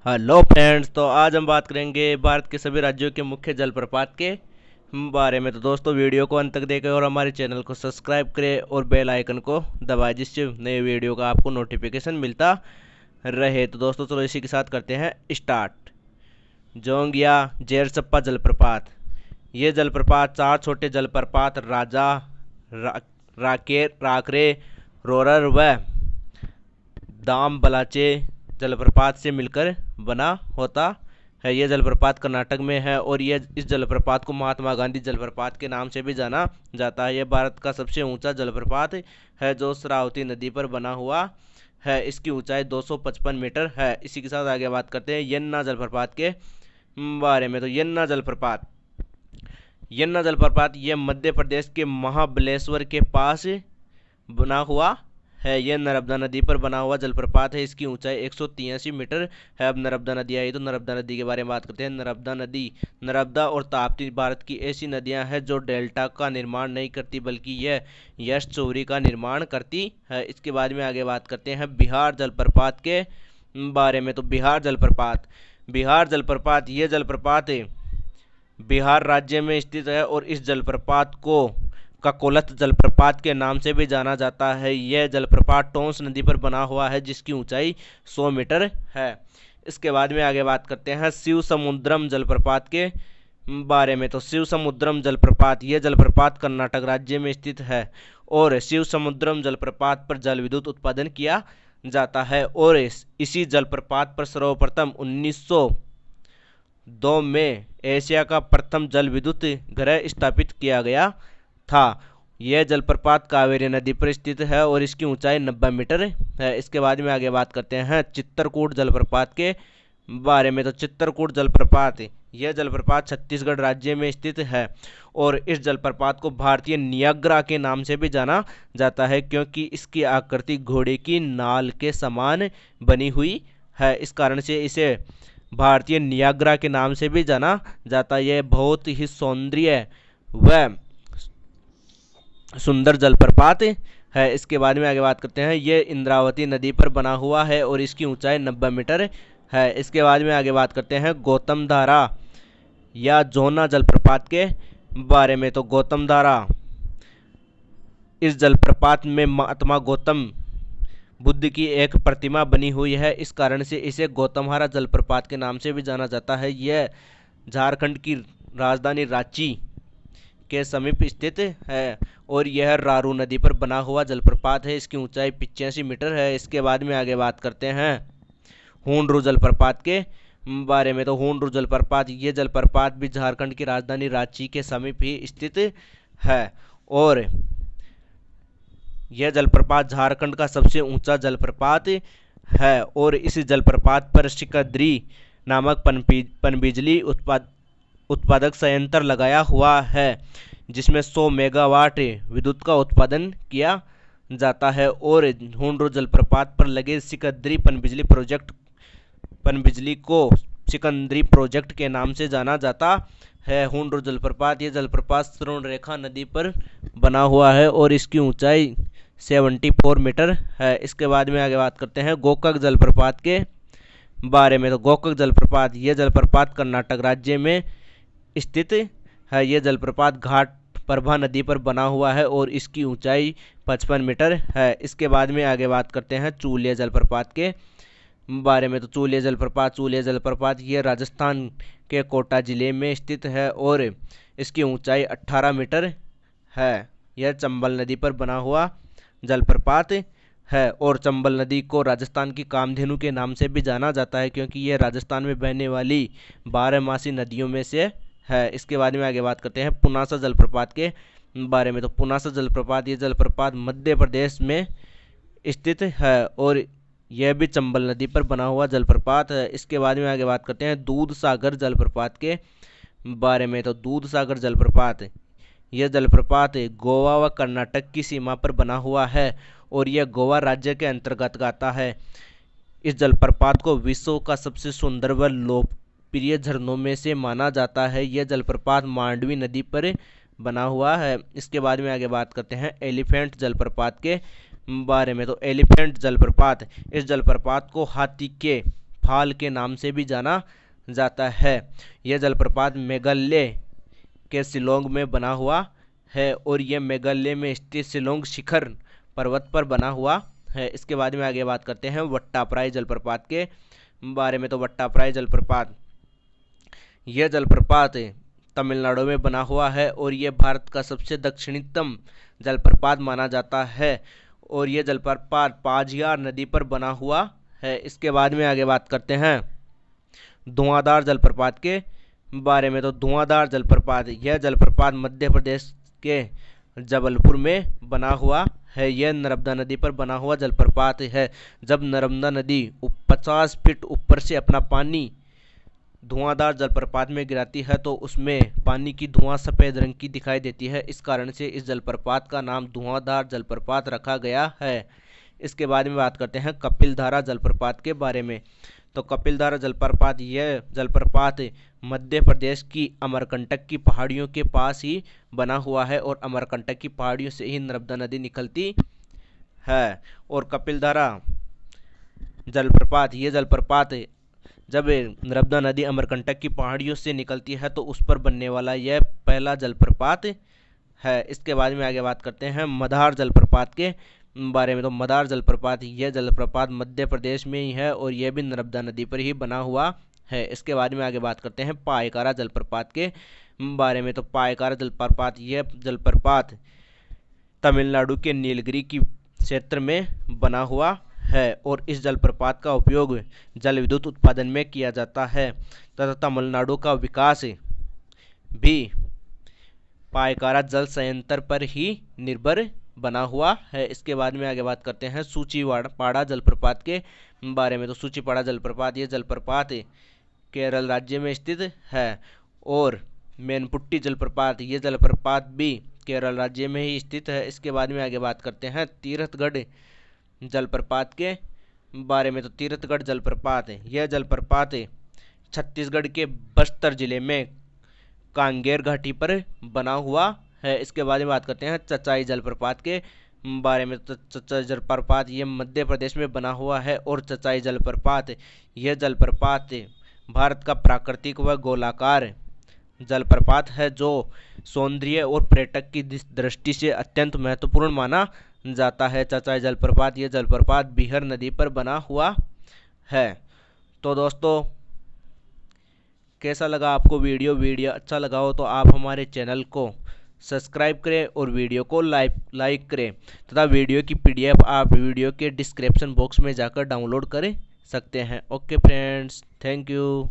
Hello friends, तो आज हम बात करेंगे भारत के सभी राज्यों के मुख्य जलप्रपात के बारे में। तो दोस्तों, वीडियो को अंत तक देखें और हमारे चैनल को सब्सक्राइब करें और बेल आइकन को दबाएं, जिससे नए वीडियो का आपको नोटिफिकेशन मिलता रहे। तो दोस्तों, चलो इसी के साथ करते हैं स्टार्ट। जोंग या जेरसप्पा जलप्रपात। ये जलप्रपात चार छोटे जलप्रपात राजा, राकरे, रोरर व दाम बलाचे जलप्रपात से मिलकर बना होता है। यह जलप्रपात कर्नाटक में है और ये इस जलप्रपात को महात्मा गांधी जलप्रपात के नाम से भी जाना जाता है। यह भारत का सबसे ऊंचा जलप्रपात है जो शरावती नदी पर बना हुआ है। इसकी ऊंचाई 255 मीटर है। इसी के साथ आगे बात करते हैं यन्ना जलप्रपात के बारे में। तो यन्ना जलप्रपात यह मध्य प्रदेश के महाबलेश्वर के पास बना हुआ है। यह नर्मदा नदी पर बना हुआ जलप्रपात है। इसकी ऊंचाई 183 मीटर है। अब नर्मदा नदी आई, तो नर्मदा नदी के बारे में बात करते हैं। नर्मदा और ताप्ती भारत की ऐसी नदियां हैं जो डेल्टा का निर्माण नहीं करती, बल्कि यह यश चौरी का निर्माण करती है। इसके बाद में आगे बात करते हैं बिहार जलप्रपात के बारे में। तो बिहार जलप्रपात यह जलप्रपात बिहार राज्य में स्थित है और इस जलप्रपात को ककोलत जलप्रपात के नाम से भी जाना जाता है। यह जलप्रपात टोंस नदी पर बना हुआ है, जिसकी ऊंचाई 100 मीटर है। इसके बाद में आगे बात करते हैं शिव समुद्रम जलप्रपात के बारे में। तो शिव समुद्रम जलप्रपात यह जलप्रपात कर्नाटक राज्य में स्थित है और शिव समुद्रम जलप्रपात पर जल विद्युत उत्पादन किया जाता है। और इसी जलप्रपात पर सर्वप्रथम 1902 में एशिया का प्रथम जल विद्युत ग्रह स्थापित किया गया था। यह जलप्रपात कावेरी नदी पर स्थित है और इसकी ऊंचाई 90 मीटर है। इसके बाद में आगे बात करते हैं चित्रकूट जलप्रपात के बारे में। तो चित्रकूट जलप्रपात यह जलप्रपात छत्तीसगढ़ राज्य में स्थित है और इस जलप्रपात को भारतीय नियाग्रा के नाम से भी जाना जाता है, क्योंकि इसकी आकृति घोड़े की नाल के समान बनी हुई है। इस कारण से इसे भारतीय नियाग्रा के नाम से भी जाना जाता है। यह बहुत ही सौंदर्य व सुंदर जलप्रपात है। इसके बाद में आगे बात करते हैं ये इंद्रावती नदी पर बना हुआ है और इसकी ऊंचाई 90 मीटर है। इसके बाद में आगे बात करते हैं गौतम धारा या जोना जलप्रपात के बारे में। तो गौतम धारा इस जलप्रपात में महात्मा गौतम बुद्ध की एक प्रतिमा बनी हुई है। इस कारण से इसे गौतमहारा जलप्रपात के नाम से भी जाना जाता है। यह झारखंड की राजधानी रांची के समीप स्थित है और यह रारू नदी पर बना हुआ जलप्रपात है। इसकी ऊंचाई 85 मीटर है। इसके बाद में आगे बात करते हैं हुंडरू जलप्रपात के बारे में। तो हुंडरू जलप्रपात ये जलप्रपात भी झारखंड की राजधानी रांची के समीप ही स्थित है और यह जलप्रपात झारखंड का सबसे ऊंचा जलप्रपात है और इस जलप्रपात पर सिकंदरी नामक पनबिजली उत्पादक संयंत्र लगाया हुआ है, जिसमें 100 मेगावाट विद्युत का उत्पादन किया जाता है। और हुंडरू जलप्रपात पर लगे सिकंदरी पनबिजली को सिकंदरी प्रोजेक्ट के नाम से जाना जाता है। हुंडरू जलप्रपात ये जलप्रपात स्वर्णरेखा नदी पर बना हुआ है और इसकी ऊंचाई 74 मीटर है। इसके बाद में आगे बात करते हैं गोकाक जलप्रपात के बारे में। तो गोकाक जलप्रपात यह जलप्रपात कर्नाटक राज्य में स्थित है। यह जलप्रपात घाट प्रभा नदी पर बना हुआ है और इसकी ऊंचाई 55 मीटर है। इसके बाद में आगे बात करते हैं चूलिया जलप्रपात के बारे में। तो चूलिया जलप्रपात यह राजस्थान के कोटा जिले में स्थित है और इसकी ऊंचाई 18 मीटर है। यह चंबल नदी पर बना हुआ जलप्रपात है और चंबल नदी को राजस्थान की कामधेनु के नाम से भी जाना जाता है, क्योंकि यह राजस्थान में बहने वाली 12 नदियों में से है। इसके बाद में आगे बात करते हैं पुनासा जलप्रपात के बारे में। तो पुनासा जलप्रपात ये जलप्रपात मध्य प्रदेश में स्थित है और यह भी चंबल नदी पर बना हुआ जलप्रपात है। इसके बाद में आगे बात करते हैं दूध सागर जलप्रपात के बारे में। तो दूध सागर जलप्रपात यह जलप्रपात गोवा व कर्नाटक की सीमा पर बना हुआ है और यह गोवा राज्य के अंतर्गत आता है। इस जलप्रपात को विश्व का सबसे सुंदर व लोकप्रिय झरनों में से माना जाता है। यह जलप्रपात मांडवी नदी पर बना हुआ है। इसके बाद में आगे बात करते हैं एलिफेंट जलप्रपात के बारे में। तो एलिफेंट जलप्रपात, इस जलप्रपात को हाथी के फाल के नाम से भी जाना जाता है। यह जलप्रपात मेघालय के शिलोंग में बना हुआ है और यह मेघालय में स्थित शिलोंग शिखर पर्वत पर बना हुआ है। इसके बाद में आगे बात करते हैं वट्टाप्राई जलप्रपात के बारे में। तो वट्टाप्राई जलप्रपात, यह जलप्रपात तमिलनाडु में बना हुआ है और यह भारत का सबसे दक्षिणतम जलप्रपात माना जाता है और यह जलप्रपात पाजियार नदी पर बना हुआ है। इसके बाद में आगे बात करते हैं धुआंधार जलप्रपात के बारे में। तो धुआंधार जलप्रपात, यह जलप्रपात मध्य प्रदेश के जबलपुर में बना हुआ है। यह नर्मदा नदी पर बना हुआ जलप्रपात है। जब नर्मदा नदी 50 फीट ऊपर से अपना पानी धुआंधार जलप्रपात में गिराती है तो उसमें पानी की धुआं सफ़ेद रंग की दिखाई देती है। इस कारण से इस जलप्रपात का नाम धुआंधार जलप्रपात रखा गया है। इसके बाद में बात करते हैं कपिलधारा जलप्रपात के बारे में। तो कपिलधारा जलप्रपात, यह जलप्रपात मध्य प्रदेश की अमरकंटक की पहाड़ियों के पास ही बना हुआ है और अमरकंटक की पहाड़ियों से ही नर्मदा नदी निकलती है। और कपिलधारा जलप्रपात, यह जलप्रपात जब नर्मदा नदी अमरकंटक की पहाड़ियों से निकलती है तो उस पर बनने वाला यह पहला जलप्रपात है। इसके बाद में आगे बात करते हैं मदार जलप्रपात के बारे में। तो मदार जलप्रपात, यह जलप्रपात मध्य प्रदेश में ही है और यह भी नर्मदा नदी पर ही बना हुआ है। इसके बाद में आगे बात करते हैं पायकारा जलप्रपात के बारे में। तो पायकारा जलप्रपात, यह जलप्रपात तमिलनाडु के नीलगिरी की क्षेत्र में बना हुआ है और इस जलप्रपात का उपयोग जल विद्युत उत्पादन में किया जाता है तथा तमिलनाडु का विकास भी पायकारा जल संयंत्र पर ही निर्भर बना हुआ है। इसके बाद में आगे बात करते हैं सूचीपाड़ा जलप्रपात के बारे में। तो सूचीपाड़ा जलप्रपात, यह जलप्रपात केरल राज्य में स्थित है और मेनपुट्टी जलप्रपात, यह जलप्रपात भी केरल राज्य में ही स्थित है। इसके बाद में आगे बात करते हैं तीरथगढ़ जलप्रपात के बारे में। तो तीरथगढ़ जलप्रपात, यह जलप्रपात छत्तीसगढ़ के बस्तर जिले में कांगेर घाटी पर बना हुआ है। इसके बाद में बात करते हैं चचाई जलप्रपात के बारे में। तो चचाई जलप्रपात, यह मध्य प्रदेश में बना हुआ है और चचाई जलप्रपात, यह जलप्रपात भारत का प्राकृतिक व गोलाकार जलप्रपात है जो सौंदर्य और पर्यटक की दृष्टि से अत्यंत महत्वपूर्ण माना जाता है। चचाई जलप्रपात, यह जलप्रपात बिहार नदी पर बना हुआ है। तो दोस्तों, कैसा लगा आपको वीडियो अच्छा लगा हो तो आप हमारे चैनल को सब्सक्राइब करें और वीडियो को लाइक करें तथा वीडियो की PDF आप वीडियो के डिस्क्रिप्शन बॉक्स में जाकर डाउनलोड कर सकते हैं। Okay friends, thank you.